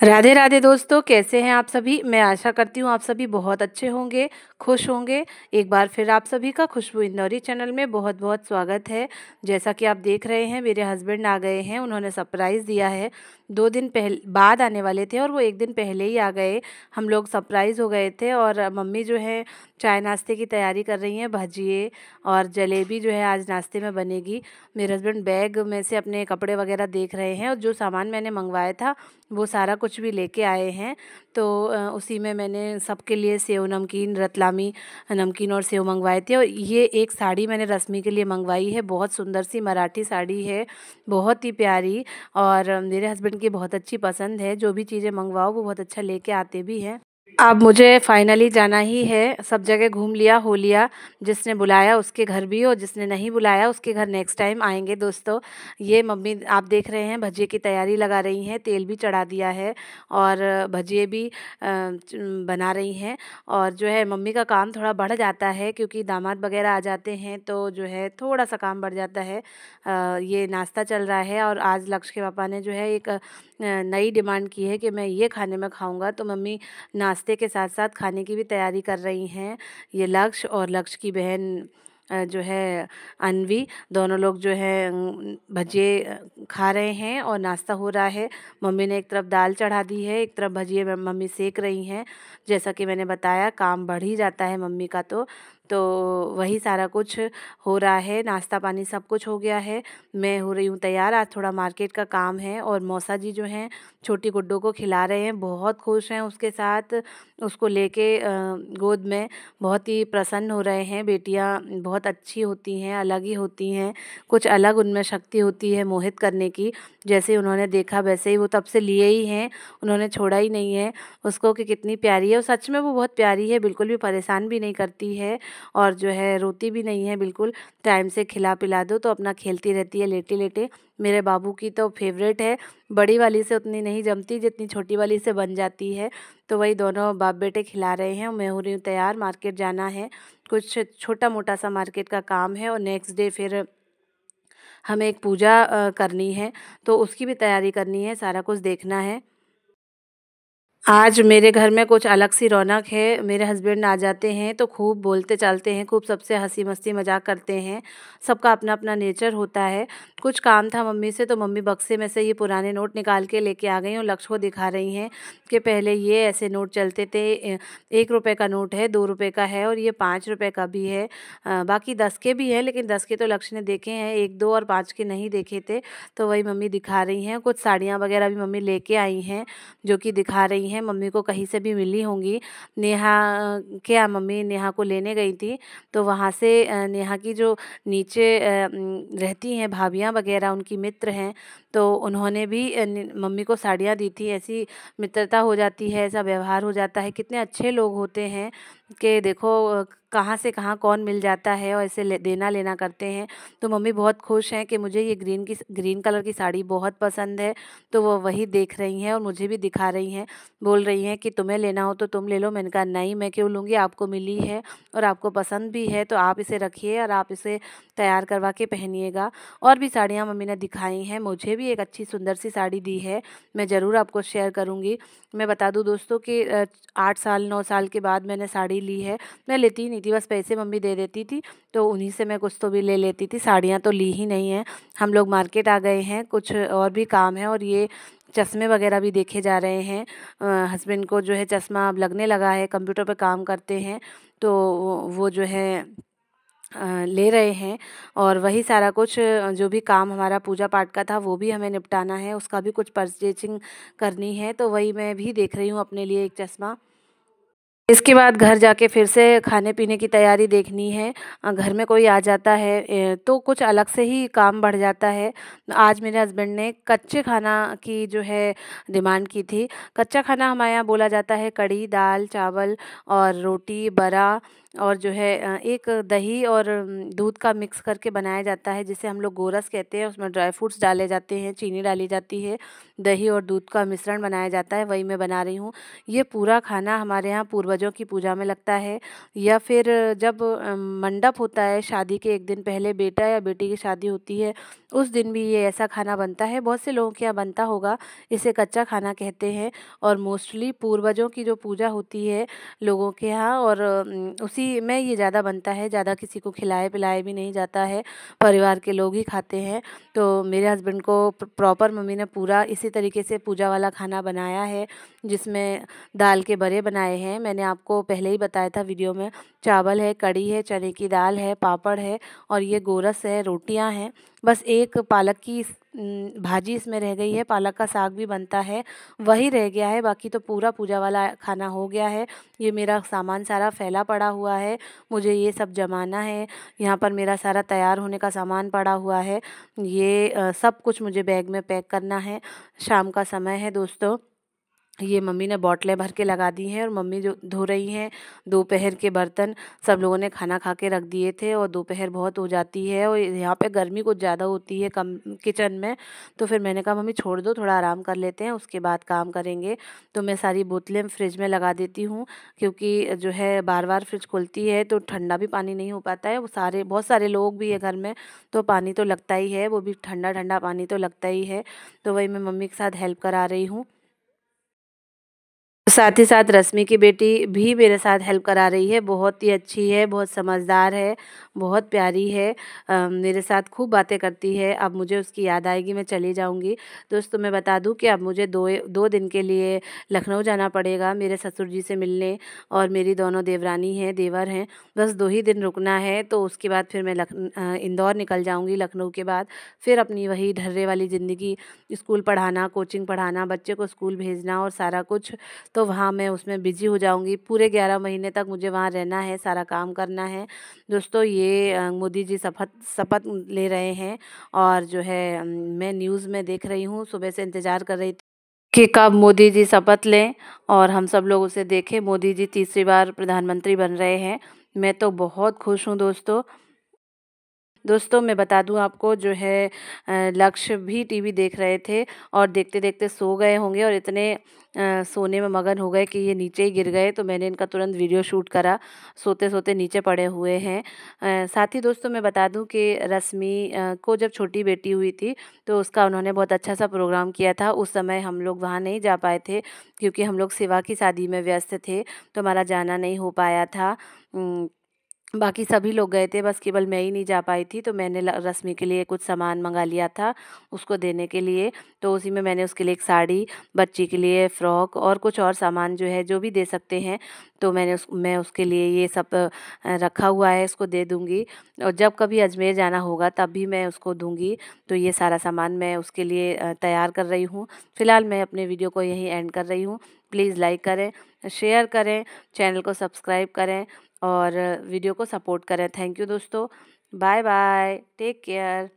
राधे राधे दोस्तों, कैसे हैं आप सभी। मैं आशा करती हूँ आप सभी बहुत अच्छे होंगे, खुश होंगे। एक बार फिर आप सभी का खुशबू इंदौरी चैनल में बहुत बहुत स्वागत है। जैसा कि आप देख रहे हैं, मेरे हस्बैंड आ गए हैं। उन्होंने सरप्राइज़ दिया है। 2 दिन बाद आने वाले थे और वो 1 दिन पहले ही आ गए। हम लोग सरप्राइज़ हो गए थे और मम्मी जो है चाय नाश्ते की तैयारी कर रही हैं। भजिए और जलेबी जो है आज नाश्ते में बनेगी। मेरे हस्बैंड बैग में से अपने कपड़े वगैरह देख रहे हैं और जो सामान मैंने मंगवाया था वो सारा कुछ भी लेके आए हैं। तो उसी में मैंने सबके लिए सेव नमकीन, रतलामी नमकीन और सेव मंगवाए थे। और ये एक साड़ी मैंने रश्मि के लिए मंगवाई है। बहुत सुंदर सी मराठी साड़ी है, बहुत ही प्यारी। और मेरे हस्बैंड की बहुत अच्छी पसंद है। जो भी चीज़ें मंगवाओ वो बहुत अच्छा लेके आते भी हैं। अब मुझे फाइनली जाना ही है। सब जगह घूम लिया हो लिया। जिसने बुलाया उसके घर भी, और जिसने नहीं बुलाया उसके घर नेक्स्ट टाइम आएंगे दोस्तों। ये मम्मी आप देख रहे हैं भजिए की तैयारी लगा रही हैं। तेल भी चढ़ा दिया है और भजिए भी बना रही हैं। और जो है मम्मी का काम थोड़ा बढ़ जाता है क्योंकि दामाद वगैरह आ जाते हैं, तो जो है थोड़ा सा काम बढ़ जाता है। ये नाश्ता चल रहा है और आज लक्ष्य के पापा ने जो है एक नई डिमांड की है कि मैं ये खाने में खाऊंगा। तो मम्मी नाश्ते के साथ साथ खाने की भी तैयारी कर रही हैं। ये लक्ष्य और लक्ष्य की बहन जो है अनवी, दोनों लोग जो है भजिए खा रहे हैं और नाश्ता हो रहा है। मम्मी ने एक तरफ दाल चढ़ा दी है, एक तरफ भजिए मम्मी सेक रही हैं। जैसा कि मैंने बताया, काम बढ़ ही जाता है मम्मी का। तो वही सारा कुछ हो रहा है। नाश्ता पानी सब कुछ हो गया है। मैं हो रही हूँ तैयार। आज थोड़ा मार्केट का काम है और मौसा जी जो हैं छोटी गुड्डो को खिला रहे हैं। बहुत खुश हैं उसके साथ, उसको लेके गोद में बहुत ही प्रसन्न हो रहे हैं। बेटियां बहुत अच्छी होती हैं, अलग ही होती हैं। कुछ अलग उनमें शक्ति होती है मोहित करने की। जैसे उन्होंने देखा वैसे ही वो तब से लिए ही हैं। उन्होंने छोड़ा ही नहीं है उसको कि कितनी प्यारी है। और सच में वो बहुत प्यारी है, बिल्कुल भी परेशान भी नहीं करती है और जो है रोती भी नहीं है बिल्कुल। टाइम से खिला पिला दो तो अपना खेलती रहती है लेटे लेटे। मेरे बाबू की तो फेवरेट है। बड़ी वाली से उतनी नहीं जमती जितनी छोटी वाली से बन जाती है। तो वही दोनों बाप बेटे खिला रहे हैं। मैं हो रही हूँ तैयार, मार्केट जाना है। कुछ छोटा मोटा सा मार्केट का काम है और नेक्स्ट डे फिर हमें एक पूजा करनी है, तो उसकी भी तैयारी करनी है, सारा कुछ देखना है। आज मेरे घर में कुछ अलग सी रौनक है। मेरे हस्बैंड आ जाते हैं तो खूब बोलते चालते हैं, खूब सबसे हंसी मस्ती मजाक करते हैं। सबका अपना अपना नेचर होता है। कुछ काम था मम्मी से, तो मम्मी बक्से में से ये पुराने नोट निकाल के लेके आ गई और लक्ष्य को दिखा रही हैं कि पहले ये ऐसे नोट चलते थे। 1 रुपये का नोट है, 2 रुपये का है और ये 5 रुपये का भी है। बाकी 10 के भी हैं, लेकिन 10 के तो लक्ष्य ने देखे हैं, 1, 2 और 5 के नहीं देखे थे। तो वही मम्मी दिखा रही हैं। कुछ साड़ियाँ वगैरह भी मम्मी लेके आई हैं जो कि दिखा रही हैं। मम्मी को कहीं से भी मिली होंगी। नेहा क्या मम्मी नेहा को लेने गई थी, तो वहाँ से नेहा की जो नीचे रहती हैं भाभियाँ वगैरह, उनकी मित्र हैं, तो उन्होंने भी मम्मी को साड़ियाँ दी थी। ऐसी मित्रता हो जाती है, ऐसा व्यवहार हो जाता है। कितने अच्छे लोग होते हैं कि देखो कहाँ से कहाँ कौन मिल जाता है और ऐसे देना लेना करते हैं। तो मम्मी बहुत खुश हैं कि मुझे ये ग्रीन कलर की साड़ी बहुत पसंद है। तो वो वही देख रही हैं और मुझे भी दिखा रही हैं। बोल रही हैं कि तुम्हें लेना हो तो तुम ले लो। मैंने कहा नहीं, मैं क्यों लूँगी, आपको मिली है और आपको पसंद भी है तो आप इसे रखिए और आप इसे तैयार करवा के पहनिएगा। और भी साड़ियाँ मम्मी ने दिखाई हैं। मुझे भी एक अच्छी सुंदर सी साड़ी दी है, मैं ज़रूर आपको शेयर करूँगी। मैं बता दूँ दोस्तों कि 8 साल 9 साल के बाद मैंने साड़ी ली है। मैं लेती ही नहीं थी, बस पैसे मम्मी दे देती थी तो उन्हीं से मैं कुछ तो भी ले लेती थी। साड़ियाँ तो ली ही नहीं हैं। हम लोग मार्केट आ गए हैं, कुछ और भी काम है और ये चश्मे वगैरह भी देखे जा रहे हैं। हस्बैंड को जो है चश्मा अब लगने लगा है, कंप्यूटर पे काम करते हैं, तो वो जो है ले रहे हैं। और वही सारा कुछ जो भी काम हमारा पूजा पाठ का था वो भी हमें निपटाना है, उसका भी कुछ परचेजिंग करनी है। तो वही मैं भी देख रही हूँ अपने लिए एक चश्मा। इसके बाद घर जाके फिर से खाने पीने की तैयारी देखनी है। घर में कोई आ जाता है तो कुछ अलग से ही काम बढ़ जाता है। आज मेरे हस्बैंड ने कच्चे खाना की जो है डिमांड की थी। कच्चा खाना हमारे यहाँ बोला जाता है कढ़ी, दाल, चावल और रोटी, बड़ा और जो है एक दही और दूध का मिक्स करके बनाया जाता है, जिसे हम लोग गोरस कहते हैं। उसमें ड्राई फ्रूट्स डाले जाते हैं, चीनी डाली जाती है, दही और दूध का मिश्रण बनाया जाता है, वही मैं बना रही हूँ। ये पूरा खाना हमारे यहाँ पूर्वजों की पूजा में लगता है, या फिर जब मंडप होता है, शादी के एक दिन पहले बेटा या बेटी की शादी होती है, उस दिन भी ये ऐसा खाना बनता है। बहुत से लोगों के यहाँ बनता होगा, इसे कच्चा खाना कहते हैं। और मोस्टली पूर्वजों की जो पूजा होती है लोगों के यहाँ, और उसी में ये ज़्यादा बनता है। ज़्यादा किसी को खिलाए पिलाए भी नहीं जाता है, परिवार के लोग ही खाते हैं। तो मेरे हस्बैंड को प्रॉपर मम्मी ने पूरा इसी तरीके से पूजा वाला खाना बनाया है, जिसमें दाल के बड़े बनाए हैं, मैंने आपको पहले ही बताया था वीडियो में। चावल है, कढ़ी है, चने की दाल है, पापड़ है, और ये गोरस है, रोटियां हैं। बस एक पालक की भाजी इसमें रह गई है, पालक का साग भी बनता है, वही रह गया है। बाकी तो पूरा पूजा वाला खाना हो गया है। ये मेरा सामान सारा फैला पड़ा हुआ है, मुझे ये सब जमाना है। यहाँ पर मेरा सारा तैयार होने का सामान पड़ा हुआ है, ये सब कुछ मुझे बैग में पैक करना है। शाम का समय है दोस्तों, ये मम्मी ने बॉटलें भर के लगा दी हैं, और मम्मी जो धो रही हैं दोपहर के बर्तन। सब लोगों ने खाना खा के रख दिए थे, और दोपहर बहुत हो जाती है, और यहाँ पे गर्मी कुछ ज़्यादा होती है कम किचन में। तो फिर मैंने कहा मम्मी छोड़ दो, थोड़ा आराम कर लेते हैं, उसके बाद काम करेंगे। तो मैं सारी बोतलें फ्रिज में लगा देती हूँ, क्योंकि जो है बार बार फ्रिज खुलती है तो ठंडा भी पानी नहीं हो पाता है। वो सारे बहुत सारे लोग भी है घर में, तो पानी तो लगता ही है, वो भी ठंडा ठंडा पानी तो लगता ही है। तो वही मैं मम्मी के साथ हेल्प करा रही हूँ। साथ ही साथ रश्मि की बेटी भी मेरे साथ हेल्प करा रही है, बहुत ही अच्छी है, बहुत समझदार है, बहुत प्यारी है। मेरे साथ खूब बातें करती है। अब मुझे उसकी याद आएगी, मैं चली जाऊंगी। दोस्तों मैं बता दूं कि अब मुझे दो दिन के लिए लखनऊ जाना पड़ेगा मेरे ससुर जी से मिलने, और मेरी दोनों देवरानी हैं, देवर हैं। बस 2 ही दिन रुकना है, तो उसके बाद फिर मैं इंदौर निकल जाऊँगी। लखनऊ के बाद फिर अपनी वही ढर्रे वाली ज़िंदगी, स्कूल पढ़ाना, कोचिंग पढ़ाना, बच्चे को स्कूल भेजना और सारा कुछ, तो वहाँ मैं उसमें बिज़ी हो जाऊँगी। पूरे 11 महीने तक मुझे वहाँ रहना है, सारा काम करना है। दोस्तों ये मोदी जी शपथ शपथ ले रहे हैं, और जो है मैं न्यूज़ में देख रही हूँ, सुबह से इंतज़ार कर रही थी कि कब मोदी जी शपथ लें और हम सब लोग उसे देखें। मोदी जी तीसरी बार प्रधानमंत्री बन रहे हैं। मैं तो बहुत खुश हूँ दोस्तों। दोस्तों मैं बता दूं आपको, जो है लक्ष्य भी टीवी देख रहे थे, और देखते देखते सो गए होंगे, और इतने सोने में मगन हो गए कि ये नीचे ही गिर गए। तो मैंने इनका तुरंत वीडियो शूट करा, सोते सोते नीचे पड़े हुए हैं। साथ ही दोस्तों मैं बता दूं कि रश्मि को जब छोटी बेटी हुई थी, तो उसका उन्होंने बहुत अच्छा सा प्रोग्राम किया था। उस समय हम लोग वहाँ नहीं जा पाए थे, क्योंकि हम लोग सिवा की शादी में व्यस्त थे, तो हमारा जाना नहीं हो पाया था। बाकी सभी लोग गए थे, बस केवल मैं ही नहीं जा पाई थी। तो मैंने रश्मि के लिए कुछ सामान मंगा लिया था उसको देने के लिए। तो उसी में मैंने उसके लिए एक साड़ी, बच्ची के लिए फ़्रॉक, और कुछ और सामान जो है जो भी दे सकते हैं, तो मैं उसके लिए ये सब रखा हुआ है, इसको दे दूँगी। और जब कभी अजमेर जाना होगा तब भी मैं उसको दूँगी। तो ये सारा सामान मैं उसके लिए तैयार कर रही हूँ। फ़िलहाल मैं अपने वीडियो को यहीं एंड कर रही हूँ। प्लीज़ लाइक करें, शेयर करें, चैनल को सब्सक्राइब करें, और वीडियो को सपोर्ट करें। थैंक यू दोस्तों, बाय बाय, टेक केयर।